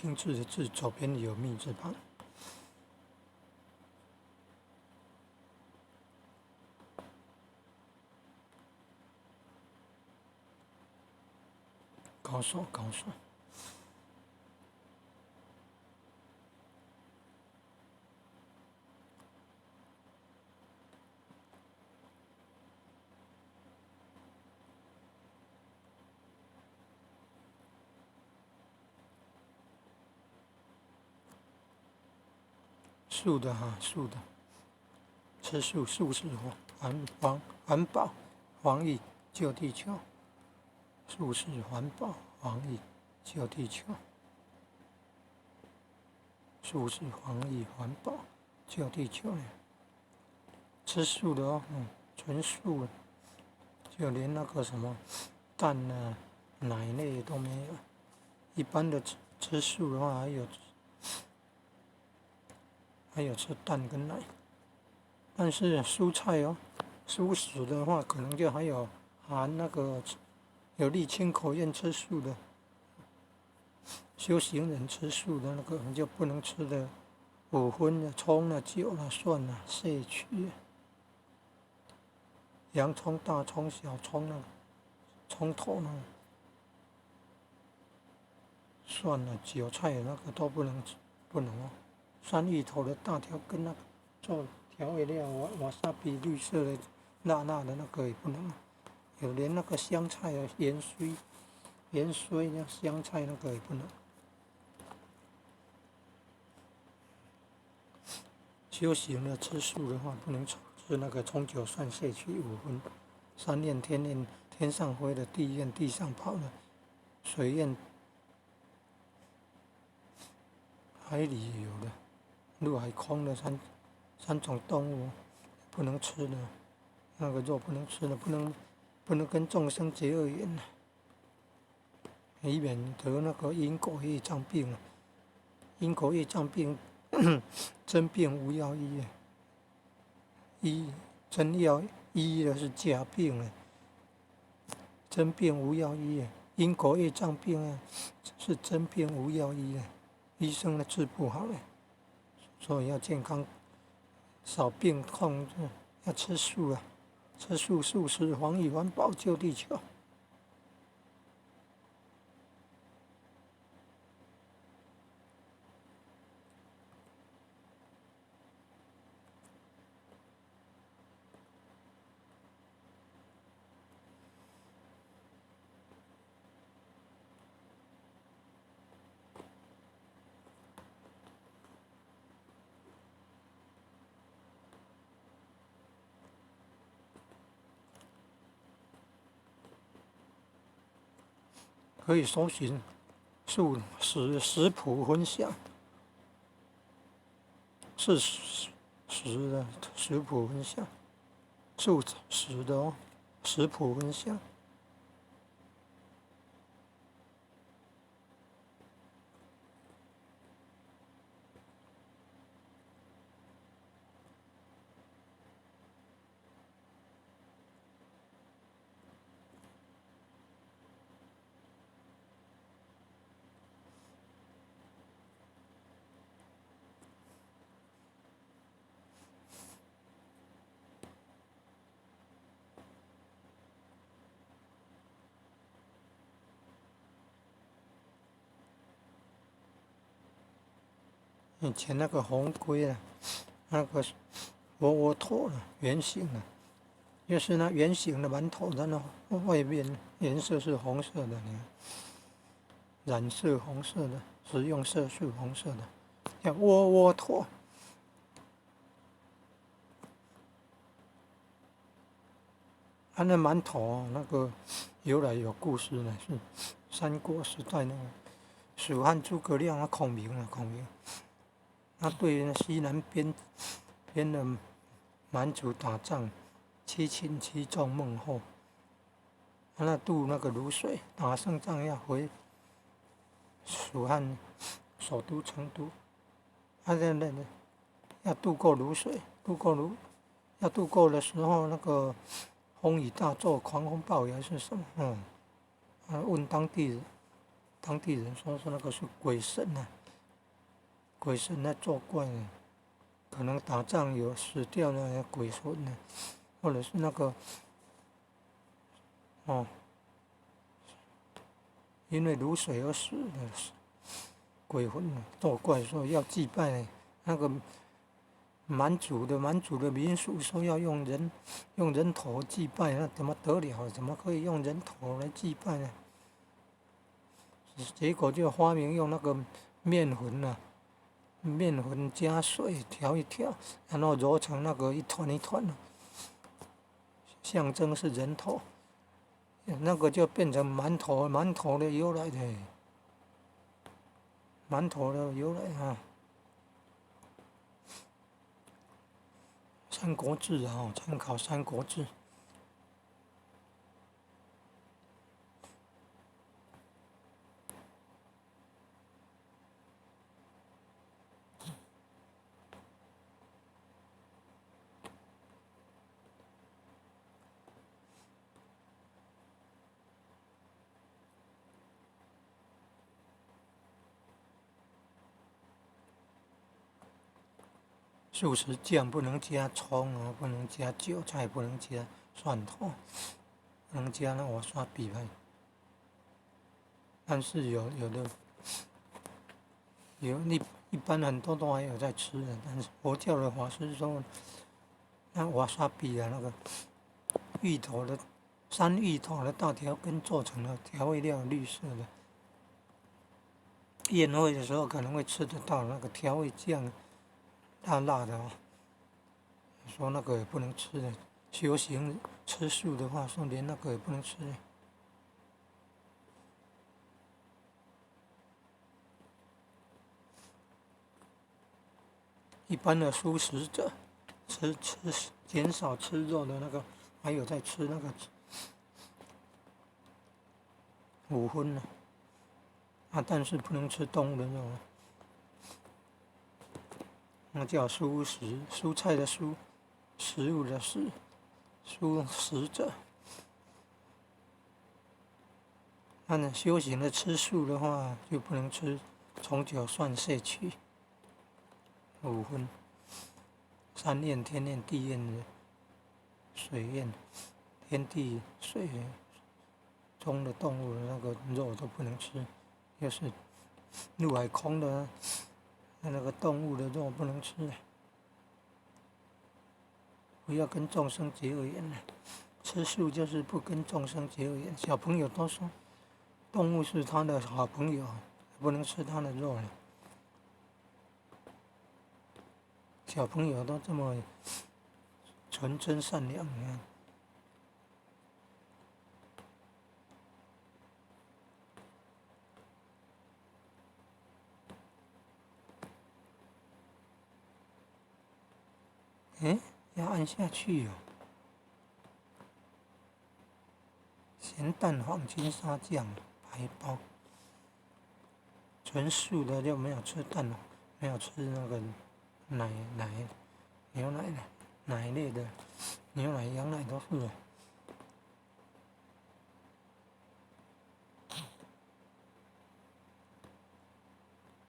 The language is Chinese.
精致的字，左边有密字旁。高手，高手。素的哈，素的，吃素，素食环保，防疫救地球。素食环保，防疫救地球。素食防疫环保救地球呢？吃素的哦，纯素，就连那个什么蛋啊、奶类都没有。一般的吃素的话，还有吃蛋跟奶，但是蔬菜哦，素食的话可能就还有含那个有利清口咽吃素的，修行人吃素的那个就不能吃的五荤啊、葱啊、酒啊、蒜啊、摄取，洋葱、大葱、小葱那个葱头那个蒜啊、韭菜那个都不能吃，不能哦。山芋头的大条跟那个做调味料瓦萨比绿色的辣辣的那个也不能，有连那个香菜啊盐水那香菜那个也不能。修行的吃素的话，不能吃那个葱酒蒜摄取五荤，三宴天宴天上飞的，地宴地上跑的，水宴海里游的，陆海空的三种动物不能吃的，那个肉不能吃的，不能跟众生结恶缘，以免得那个因果业障病。因果业障病，真病无药医，真药医的是假病真病无药医因果业障病是真病无药医医生治不好所以要健康，少病痛，要吃素啊，吃素食防疫环保救地球。可以搜寻素食谱分享，是食的食谱分享，素食的哦，食谱分享。以前那个红龟啊，那个窝头圆形的，就是那圆形的馒头，它那外面颜色是红色的，染色红色的，食用色素红色的，叫窝头。那馒头那个由来有故事呢，是三国时代那个蜀汉诸葛亮孔明，他对西南边的蛮族打仗，七擒七纵孟获，他渡那个泸水，打胜仗要回蜀汉首都成都，他在那要渡过泸水，要渡过的时候，那个风雨大作，狂风暴雨还是什么？问当地人，当地人说是那个是鬼神啊，鬼神在作怪呢，可能打仗有死掉的鬼魂呢，或者是那个哦，因为卤水而死的鬼魂作怪，说要祭拜呢。那个满族的民俗说要用人头祭拜，那怎么得了？怎么可以用人头来祭拜呢？结果就发明用那个面粉啊，面粉加水调一调，然后揉成那个一团一团的，象征是人头，那个就变成馒头的由来的，馒头的由来啊。《三国志》啊，参考《三国志》。素食酱不能加葱啊，不能加韭菜，不能加蒜头，不能加那瓦萨比派。但是有的一般很多都还有在吃的，但是佛教的话是说，那瓦萨比啊，那个山芋头的大条根做成了调味料，绿色的。宴会的时候可能会吃得到那个调味酱，辣辣的哦。说那个也不能吃的，修行吃素的话，说连那个也不能吃的。一般的素食者，减少吃肉的那个，还有在吃那个五荤呢，但是不能吃动物的肉啊，那叫素食，蔬菜的蔬，食物的食，素食者。那修行的吃素的话，就不能吃从九算摄取五荤，三焰、天焰、地焰、水焰，天地水中的动物的那个肉都不能吃，就是陆海空的那个动物的肉不能吃，不要跟众生结恶缘。吃素就是不跟众生结恶缘。小朋友都说，动物是他的好朋友，不能吃他的肉了。小朋友都这么纯真善良啊！要按下去哦。咸蛋黄金沙酱白包，纯素的就没有吃蛋黄，没有吃那个牛奶类的，牛奶、羊奶都是。